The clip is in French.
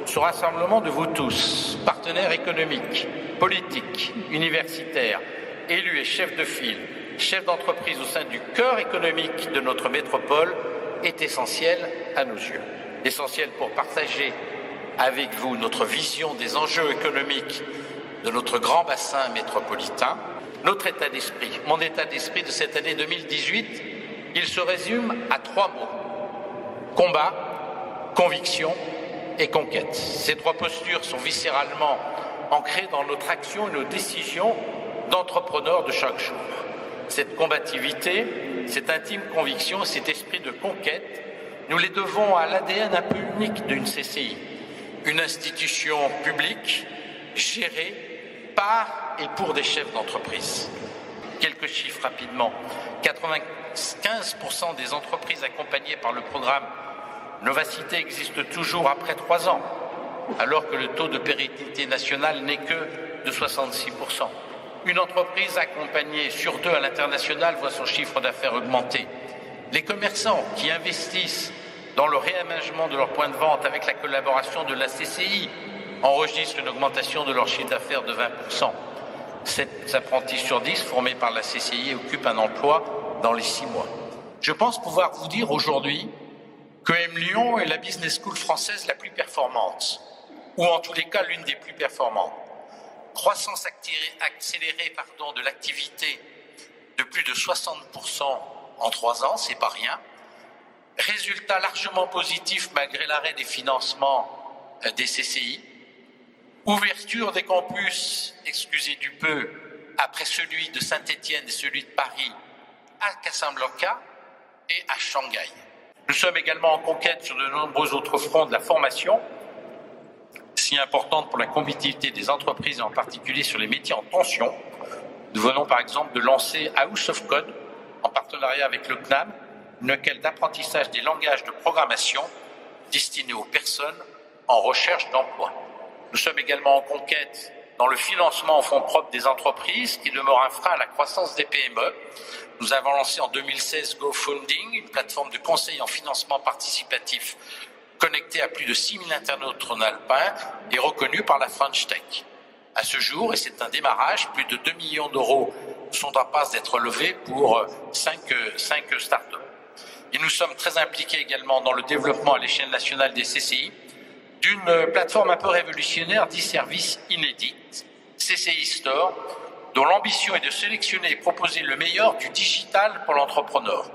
ce rassemblement de vous tous, partenaires économiques, politiques, universitaires, élus et chefs de file, chefs d'entreprise au sein du cœur économique de notre métropole, est essentiel à nos yeux. Essentiel pour partager avec vous notre vision des enjeux économiques de notre grand bassin métropolitain, notre état d'esprit. Mon état d'esprit de cette année 2018, il se résume à 3 mots. Combat, conviction et conquête. Ces 3 postures sont viscéralement ancrées dans notre action et nos décisions d'entrepreneurs de chaque jour. Cette combativité, cette intime conviction, cet esprit de conquête, nous les devons à l'ADN un peu unique d'une CCI, une institution publique gérée par et pour des chefs d'entreprise. Quelques chiffres rapidement. 95% des entreprises accompagnées par le programme Novacité existent toujours après 3 ans, alors que le taux de pérennité nationale n'est que de 66%. Une entreprise accompagnée sur 2 à l'international voit son chiffre d'affaires augmenter. Les commerçants qui investissent dans le réaménagement de leurs points de vente avec la collaboration de la CCI enregistrent une augmentation de leur chiffre d'affaires de 20%. 7 apprentis sur 10 formés par la CCI occupent un emploi dans les 6 mois. Je pense pouvoir vous dire aujourd'hui que M Lyon est la business school française la plus performante, ou en tous les cas l'une des plus performantes. Croissance accélérée de l'activité de plus de 60% en 3 ans, c'est pas rien. Résultat largement positif malgré l'arrêt des financements des CCI. Ouverture des campus, excusez du peu, après celui de Saint-Étienne et celui de Paris, à Casablanca et à Shanghai. Nous sommes également en conquête sur de nombreux autres fronts de la formation, si importante pour la compétitivité des entreprises et en particulier sur les métiers en tension. Nous venons par exemple de lancer House of Code, en partenariat avec le CNAM, une école d'apprentissage des langages de programmation destinée aux personnes en recherche d'emploi. Nous sommes également en conquête dans le financement en fonds propres des entreprises qui demeure un frein à la croissance des PME. Nous avons lancé en 2016 GoFunding, une plateforme de conseil en financement participatif connectée à plus de 6000 internautes rhône-alpins et reconnue par la French Tech. À ce jour, et c'est un démarrage, plus de 2 millions d'euros sont en passe d'être levés pour 5 startups. Et nous sommes très impliqués également dans le développement à l'échelle nationale des CCI d'une plateforme un peu révolutionnaire d'e-services inédite, CCI Store, dont l'ambition est de sélectionner et proposer le meilleur du digital pour l'entrepreneur.